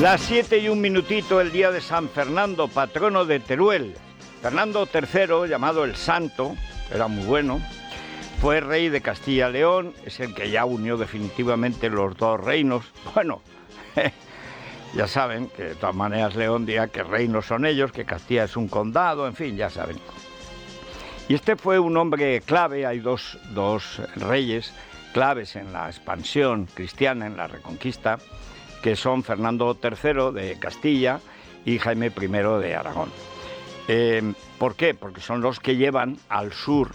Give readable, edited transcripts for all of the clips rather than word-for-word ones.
Las 7:01, el día de San Fernando, patrono de Teruel. Fernando III, llamado el Santo, era muy bueno, fue rey de Castilla y León, es el que ya unió definitivamente los dos reinos. Bueno, ya saben que de todas maneras León dirá que reinos son ellos, que Castilla es un condado, en fin, ya saben. Y este fue un hombre clave, hay dos reyes claves en la expansión cristiana, en la Reconquista, que son Fernando III de Castilla y Jaime I de Aragón. ¿Por qué? Porque son los que llevan al sur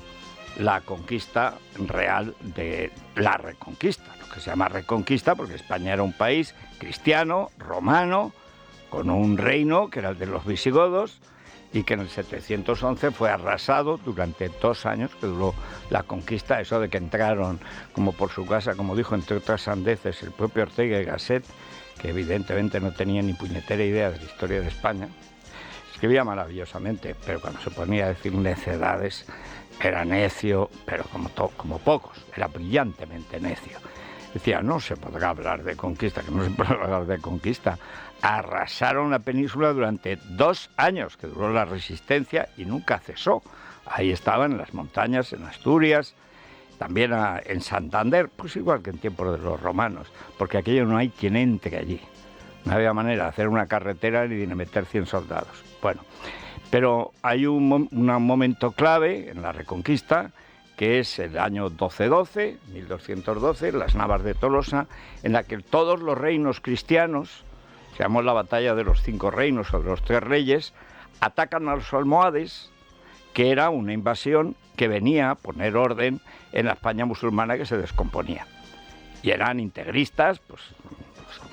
la conquista real de la Reconquista, lo que se llama Reconquista, porque España era un país cristiano, romano, con un reino que era el de los visigodos, y que en el 711 fue arrasado durante 2 años, que duró la conquista, eso de que entraron como por su casa, como dijo entre otras sandeces el propio Ortega y Gasset, que evidentemente no tenía ni puñetera idea de la historia de España. Escribía maravillosamente, pero cuando se ponía a decir necedades, era necio, pero como pocos, era brillantemente necio. Decía, no se podrá hablar de conquista, que no se podrá hablar de conquista. Arrasaron la península durante 2 años, que duró la resistencia y nunca cesó. Ahí estaban en las montañas, en Asturias, también en Santander, pues igual que en tiempos de los romanos, porque aquello no hay quien entre allí. No había manera de hacer una carretera ni de meter 100 soldados. Bueno, pero hay un momento clave en la Reconquista, que es el año 1212, las Navas de Tolosa, en la que todos los reinos cristianos, se llamó la batalla de los 5 reinos o de los 3 reyes, atacan a los almohades, que era una invasión que venía a poner orden en la España musulmana que se descomponía. Y eran integristas, pues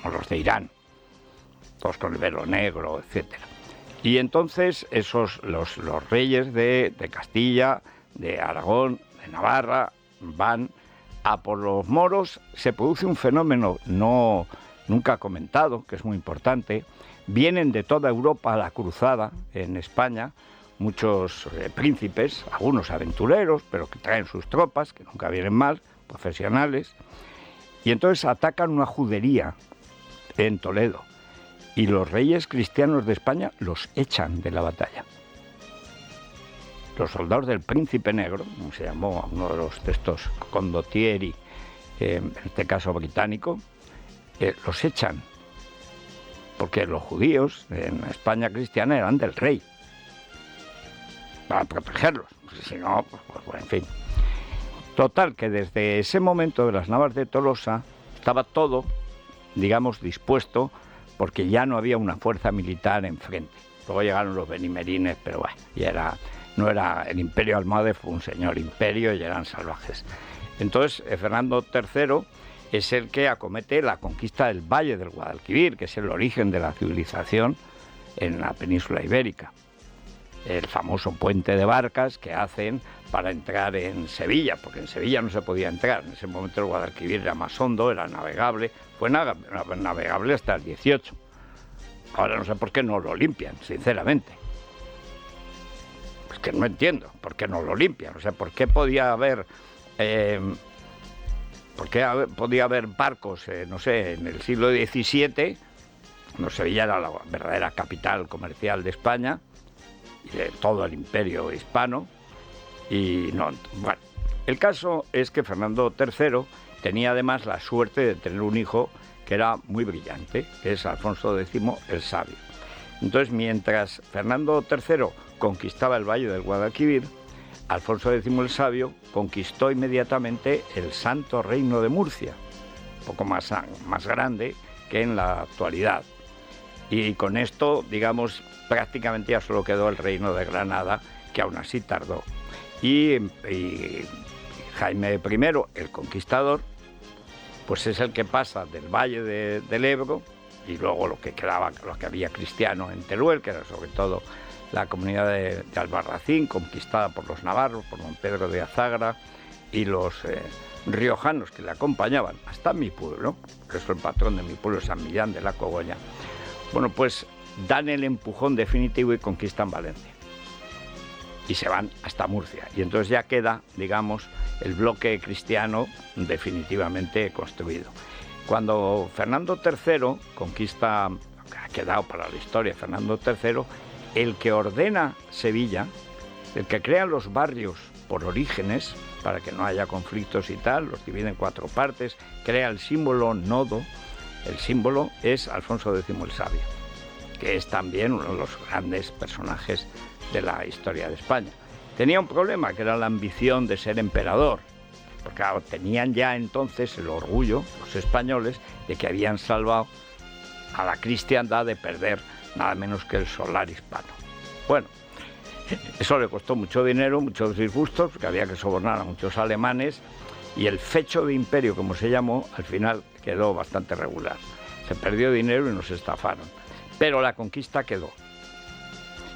como los de Irán, todos con el velo negro, etcétera. Y entonces los reyes de Castilla, de Aragón, de Navarra, van a por los moros. Se produce un fenómeno nunca comentado, que es muy importante. Vienen de toda Europa a la cruzada en España, muchos príncipes, algunos aventureros, pero que traen sus tropas, que nunca vienen mal, profesionales, y entonces atacan una judería en Toledo. Y los reyes cristianos de España los echan de la batalla. Los soldados del Príncipe Negro, como se llamó uno de los textos Condottieri, en este caso británico, los echan, porque los judíos en España cristiana eran del rey, para protegerlos, si no, pues, en fin. Total, que desde ese momento de las Navas de Tolosa estaba todo, digamos, dispuesto, porque ya no había una fuerza militar enfrente. Luego llegaron los benimerines, pero bueno, no era el imperio almohade, fue un señor imperio y eran salvajes. Entonces, Fernando III es el que acomete la conquista del Valle del Guadalquivir, que es el origen de la civilización en la península ibérica. El famoso puente de barcas que hacen para entrar en Sevilla, porque en Sevilla no se podía entrar. En ese momento el Guadalquivir era más hondo, era navegable, fue navegable hasta el 18. Ahora no sé por qué no lo limpian, sinceramente. Pues que no entiendo por qué no lo limpian. O sea, por qué podía haber barcos, no sé, en el siglo XVII, cuando Sevilla era la verdadera capital comercial de España y de todo el imperio hispano. Y no, bueno, el caso es que Fernando III tenía además la suerte de tener un hijo que era muy brillante, que es Alfonso X el Sabio. Entonces, mientras Fernando III conquistaba el Valle del Guadalquivir, Alfonso X el Sabio conquistó inmediatamente el Santo Reino de Murcia, un poco más grande que en la actualidad. Y con esto, digamos, prácticamente ya solo quedó el Reino de Granada, que aún así tardó. Y Jaime I, el conquistador, pues es el que pasa del Valle del Ebro, y luego lo que había cristiano en Teruel, que era sobre todo la comunidad de Albarracín, conquistada por los navarros, por don Pedro de Azagra, y los riojanos que le acompañaban, hasta mi pueblo, que es el patrón de mi pueblo, San Millán de la Cogolla. Bueno, pues dan el empujón definitivo y conquistan Valencia. Y se van hasta Murcia. Y entonces ya queda, digamos, el bloque cristiano definitivamente construido. Cuando Fernando III conquista ha quedado para la historia, Fernando III, el que ordena Sevilla, el que crea los barrios por orígenes, para que no haya conflictos y tal, los divide en 4 partes, crea el símbolo nodo. El símbolo es Alfonso X el Sabio, que es también uno de los grandes personajes de la historia de España. Tenía un problema, que era la ambición de ser emperador, porque claro, tenían ya entonces el orgullo, los españoles, de que habían salvado a la cristiandad de perder nada menos que el solar hispano. Bueno, eso le costó mucho dinero, muchos disgustos, porque había que sobornar a muchos alemanes, y el fecho de imperio, como se llamó, al final quedó bastante regular. Se perdió dinero y nos estafaron, pero la conquista quedó.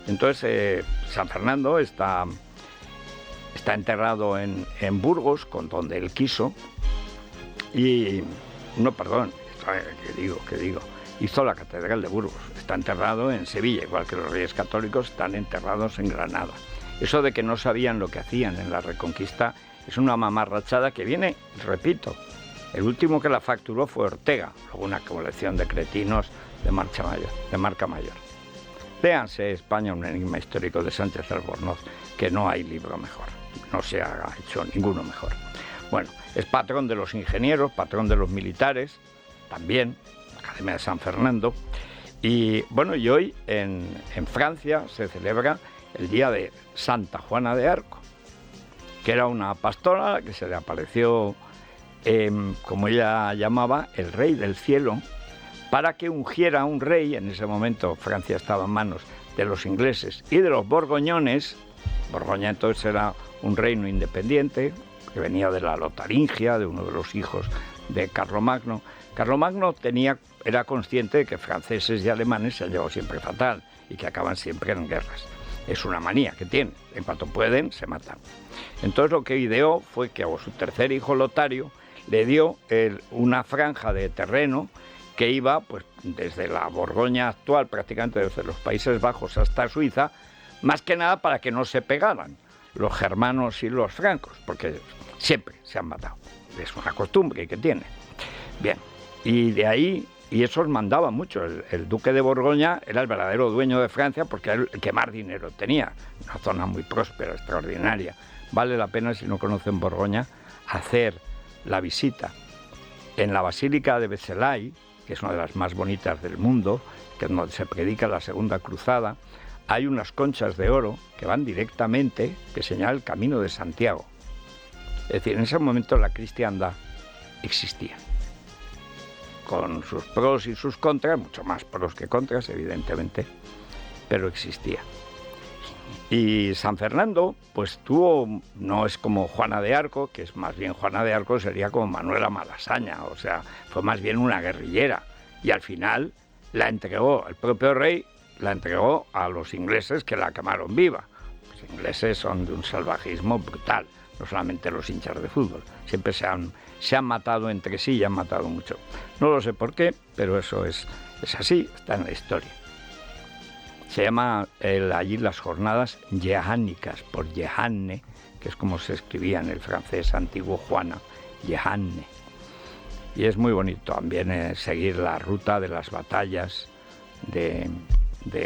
Entonces, San Fernando está enterrado en Burgos, con donde él quiso, y, no, perdón, ¿qué digo? Hizo la Catedral de Burgos. Está enterrado en Sevilla, igual que los Reyes Católicos están enterrados en Granada. Eso de que no sabían lo que hacían en la Reconquista es una mamarrachada que viene, repito, el último que la facturó fue Ortega, luego una colección de cretinos de marca mayor. Léanse España, un enigma histórico de Sánchez Albornoz, que no hay libro mejor, no se ha hecho ninguno mejor. Bueno, es patrón de los ingenieros, patrón de los militares, también, Academia de San Fernando. Y bueno, y hoy en Francia se celebra el día de Santa Juana de Arco, que era una pastora que se le apareció, como ella llamaba, el rey del cielo, para que ungiera a un rey. En ese momento Francia estaba en manos de los ingleses y de los borgoñones. Borgoña entonces era un reino independiente que venía de la Lotaringia, de uno de los hijos de Carlomagno. Carlomagno era consciente de que franceses y alemanes se han llevado siempre fatal y que acaban siempre en guerras. Es una manía que tienen, en cuanto pueden se matan. Entonces lo que ideó fue que a su tercer hijo Lotario le dio una franja de terreno que iba pues desde la Borgoña actual, prácticamente desde los Países Bajos hasta Suiza, más que nada para que no se pegaran los germanos y los francos, porque siempre se han matado. Es una costumbre que tiene. Bien, y de ahí, y esos mandaban mucho. El duque de Borgoña era el verdadero dueño de Francia porque era el que más dinero tenía. Una zona muy próspera, extraordinaria. Vale la pena, si no conocen Borgoña, hacer la visita. En la Basílica de Vézelay, que es una de las más bonitas del mundo, que es donde se predica la Segunda Cruzada, hay unas conchas de oro que van directamente, que señalan el Camino de Santiago. Es decir, en ese momento la cristiandad existía, con sus pros y sus contras, mucho más pros que contras, evidentemente, pero existía. Y San Fernando, pues no es como Juana de Arco, que es más bien Juana de Arco sería como Manuela Malasaña, o sea, fue más bien una guerrillera, y al final la entregó, el propio rey la entregó a los ingleses, que la quemaron viva. Los ingleses son de un salvajismo brutal, no solamente los hinchas de fútbol, siempre se han matado entre sí y han matado mucho. No lo sé por qué, pero eso es así, está en la historia. Se llama allí las jornadas jehánicas, por Jehanne, que es como se escribía en el francés antiguo Juana, Jehanne. Y es muy bonito también seguir la ruta de las batallas de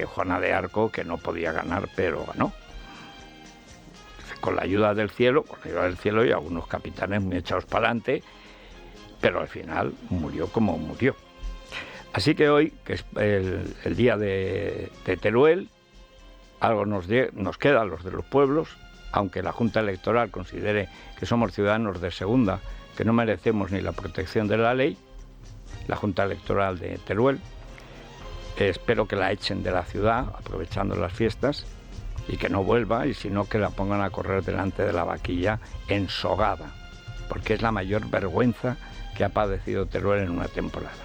Juana de Arco, que no podía ganar, pero ganó. Con la ayuda del cielo y algunos capitanes muy echados para adelante, pero al final murió como murió. Así que hoy, que es el día de Teruel, algo nos queda a los de los pueblos, aunque la Junta Electoral considere que somos ciudadanos de segunda, que no merecemos ni la protección de la ley, la Junta Electoral de Teruel. Espero que la echen de la ciudad, aprovechando las fiestas, y que no vuelva, y si no, que la pongan a correr delante de la vaquilla ensogada, porque es la mayor vergüenza que ha padecido Teruel en una temporada.